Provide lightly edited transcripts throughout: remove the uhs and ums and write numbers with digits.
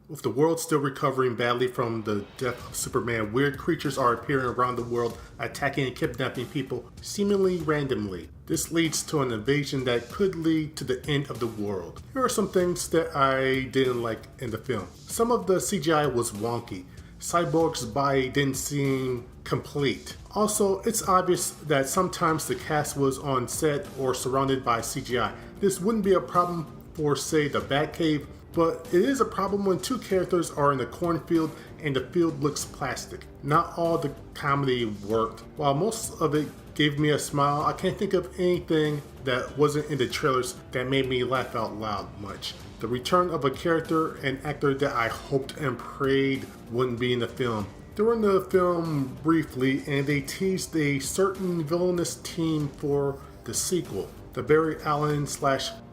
With the world still recovering badly from the death of Superman, weird creatures are appearing around the world, attacking and kidnapping people, seemingly randomly. This leads to an invasion that could lead to the end of the world. Here are some things that I didn't like in the film. Some of the CGI was wonky. Cyborg's body didn't seem complete. Also, it's obvious that sometimes the cast was on set or surrounded by CGI. This wouldn't be a problem for, say, the Batcave, but it is a problem when two characters are in a cornfield and the field looks plastic. Not all the comedy worked. While most of it gave me a smile, I can't think of anything that wasn't in the trailers that made me laugh out loud much. The return of a character and actor that I hoped and prayed wouldn't be in the film. They were in the film briefly and they teased a certain villainous team for the sequel. The Barry Allen /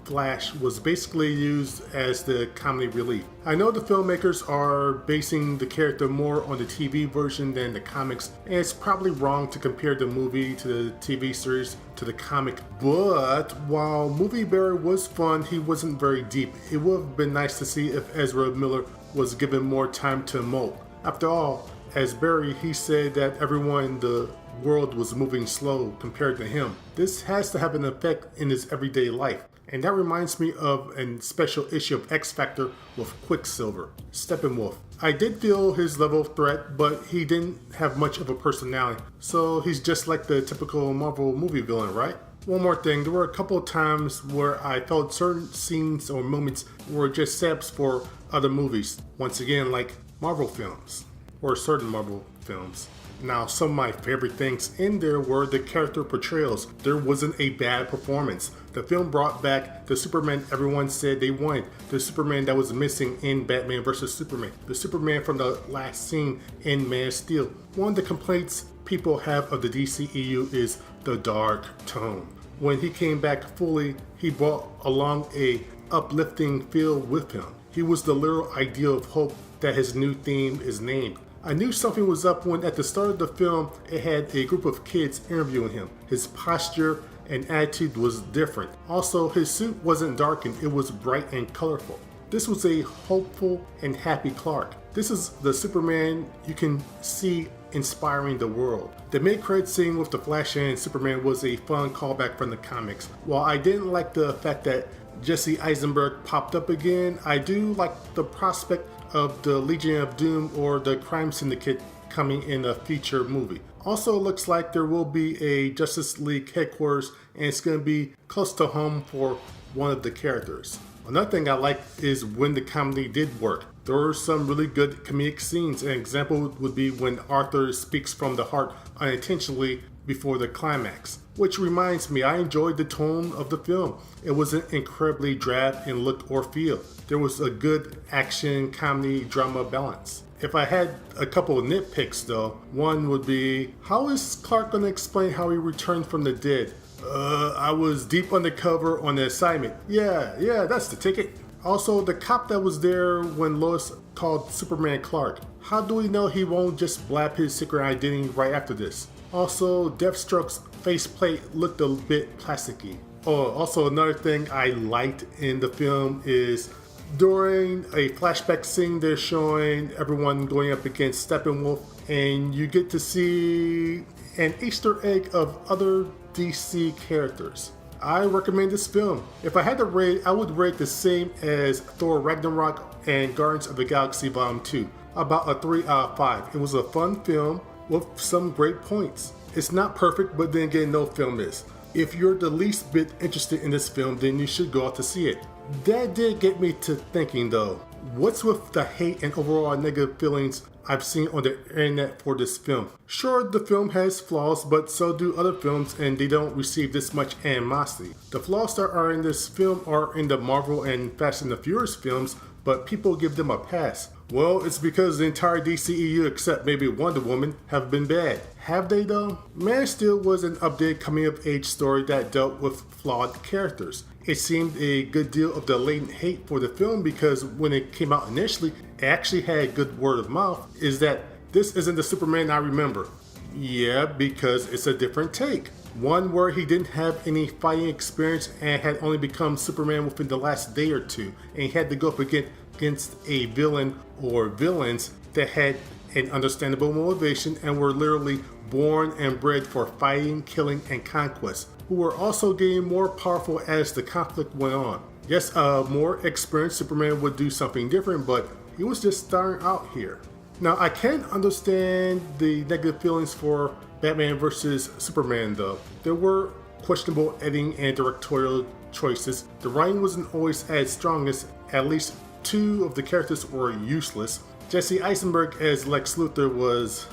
Flash was basically used as the comedy relief. I know the filmmakers are basing the character more on the TV version than the comics, and it's probably wrong to compare the movie to the TV series to the comic, but while movie Barry was fun, he wasn't very deep. It would have been nice to see if Ezra Miller was given more time to emote. After all, as Barry, he said that everyone in the world was moving slow compared to him. This has to have an effect in his everyday life. And that reminds me of a special issue of X Factor with Quicksilver, Steppenwolf. I did feel his level of threat, but he didn't have much of a personality. So he's just like the typical Marvel movie villain, right? One more thing, there were a couple of times where I felt certain scenes or moments were just saps for other movies. Once again, like Marvel films, or certain Marvel films. Now, some of my favorite things in there were the character portrayals. There wasn't a bad performance. The film brought back the Superman everyone said they wanted. The Superman that was missing in Batman vs. Superman. The Superman from the last scene in Man of Steel. One of the complaints people have of the DCEU is the dark tone. When he came back fully, he brought along a uplifting feel with him. He was the literal idea of hope that his new theme is named. I knew something was up when at the start of the film it had a group of kids interviewing him. His posture and attitude was different. Also, his suit wasn't darkened, it was bright and colorful. This was a hopeful and happy Clark. This is the Superman you can see inspiring the world. The mid-credit scene with the Flash and Superman was a fun callback from the comics. While I didn't like the fact that Jesse Eisenberg popped up again, I do like the prospect of the Legion of Doom or the Crime Syndicate coming in a feature movie. Also, it looks like there will be a Justice League headquarters and it's going to be close to home for one of the characters. Another thing I like is when the comedy did work. There were some really good comedic scenes. An example would be when Arthur speaks from the heart unintentionally before the climax. Which reminds me, I enjoyed the tone of the film. It wasn't incredibly drab in look or feel. There was a good action, comedy, drama balance. If I had a couple of nitpicks though, one would be, how is Clark going to explain how he returned from the dead? I was deep undercover on the assignment. Yeah, that's the ticket. Also, the cop that was there when Lois called Superman Clark. How do we know he won't just blab his secret identity right after this? Also, Deathstroke's faceplate looked a bit plasticky. Oh, also another thing I liked in the film is during a flashback scene they're showing everyone going up against Steppenwolf and you get to see an Easter egg of other DC characters. I recommend this film. If I had to rate, I would rate the same as Thor Ragnarok and Guardians of the Galaxy Volume 2. About a 3 out of 5. It was a fun film with some great points. It's not perfect, but then again, no film is. If you're the least bit interested in this film, then you should go out to see it. That did get me to thinking though, what's with the hate and overall negative feelings I've seen on the internet for this film? Sure, the film has flaws, but so do other films and they don't receive this much animosity. The flaws that are in this film are in the Marvel and Fast and the Furious films, but people give them a pass. Well, it's because the entire DCEU except maybe Wonder Woman have been bad. Have they though? Man of Steel was an updated coming of age story that dealt with flawed characters. It seemed a good deal of the latent hate for the film because when it came out initially, it actually had good word of mouth, is that this isn't the Superman I remember. Yeah, because it's a different take. One where he didn't have any fighting experience and had only become Superman within the last day or two, and he had to go up against a villain or villains that had an understandable motivation and were literally born and bred for fighting, killing, and conquest, who were also getting more powerful as the conflict went on. Yes, a more experienced Superman would do something different, but he was just starting out here. Now, I can understand the negative feelings for Batman vs. Superman though. There were questionable editing and directorial choices. The writing wasn't always as strong as at least two of the characters were useless. Jesse Eisenberg as Lex Luthor was...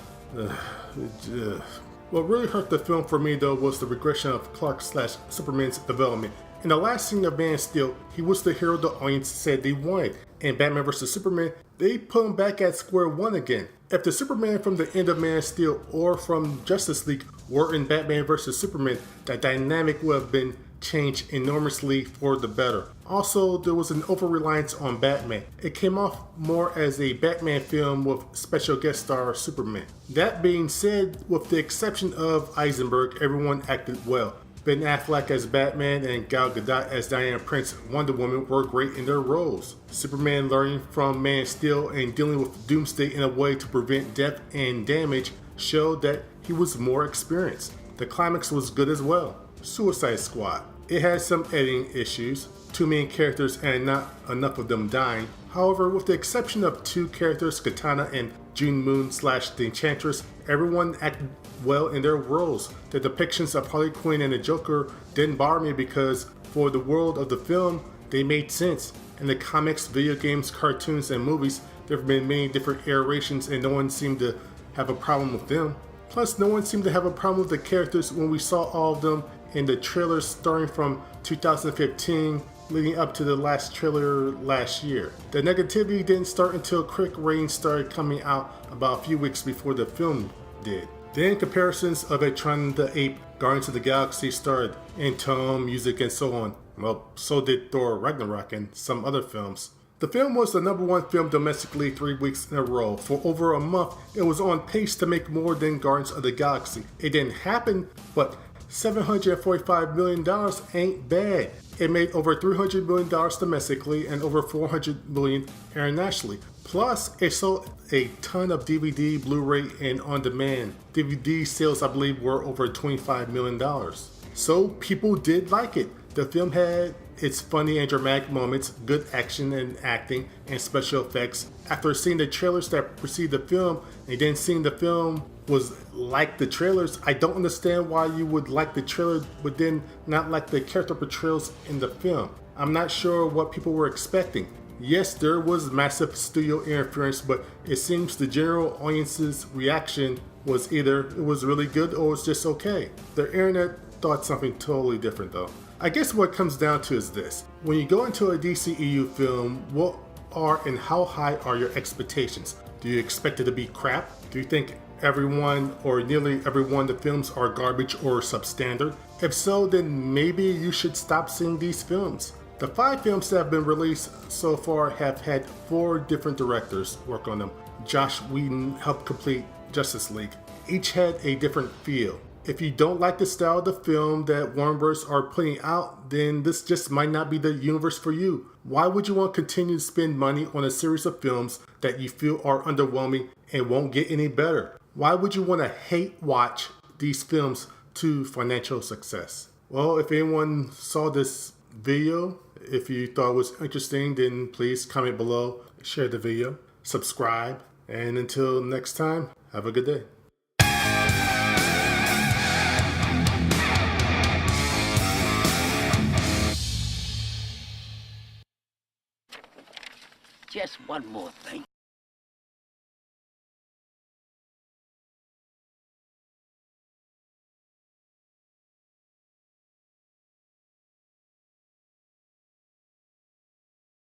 What really hurt the film for me though was the regression of Clark/Superman's development. In the last scene of Man of Steel, he was the hero the audience said they wanted. In Batman vs. Superman, they put him back at square one again. If the Superman from the end of Man of Steel or from Justice League were in Batman vs. Superman, the dynamic would have been changed enormously for the better. Also, there was an over-reliance on Batman. It came off more as a Batman film with special guest star Superman. That being said, with the exception of Eisenberg, everyone acted well. Ben Affleck as Batman and Gal Gadot as Diana Prince, Wonder Woman, were great in their roles. Superman learning from Man of Steel and dealing with Doomsday in a way to prevent death and damage showed that he was more experienced. The climax was good as well. Suicide Squad. It had some editing issues, too many characters and not enough of them dying. However, with the exception of two characters, Katana and June Moon/The Enchantress, everyone acted well in their roles. The depictions of Harley Quinn and the Joker didn't bother me because for the world of the film, they made sense. In the comics, video games, cartoons, and movies, there have been many different iterations and no one seemed to have a problem with them. Plus, no one seemed to have a problem with the characters when we saw all of them in the trailers starting from 2015 leading up to the last trailer last year. The negativity didn't start until critic ratings started coming out about a few weeks before the film did. Then comparisons of it trying to ape Guardians of the Galaxy started in tone, music, and so on. Well, so did Thor Ragnarok and some other films. The film was the #1 film domestically 3 weeks in a row. For over a month, it was on pace to make more than Guardians of the Galaxy. It didn't happen, but $745 million ain't bad. It made over $300 million domestically and over $400 million internationally. Plus, it sold a ton of DVD, Blu-ray, and on-demand. DVD sales, I believe, were over $25 million. So people did like it. The film had its funny and dramatic moments, good action and acting, and special effects. After seeing the trailers that preceded the film, and then seeing the film was like the trailers, I don't understand why you would like the trailer but then not like the character portrayals in the film. I'm not sure what people were expecting. Yes, there was massive studio interference, but it seems the general audience's reaction was either it was really good or it's just okay. The internet thought something totally different though. I guess what it comes down to is this. When you go into a DCEU film, what are and how high are your expectations? Do you expect it to be crap? Do you think everyone or nearly everyone the films are garbage or substandard? If so, then maybe you should stop seeing these films. The 5 films that have been released so far have had 4 different directors work on them. Joss Whedon helped complete Justice League. Each had a different feel. If you don't like the style of the film that Warner Bros. Are putting out, then this just might not be the universe for you. Why would you want to continue to spend money on a series of films that you feel are underwhelming and won't get any better? Why would you want to hate watch these films to financial success? Well, if anyone saw this video, if you thought it was interesting, then please comment below, share the video, subscribe, and until next time, have a good day. Just one more thing.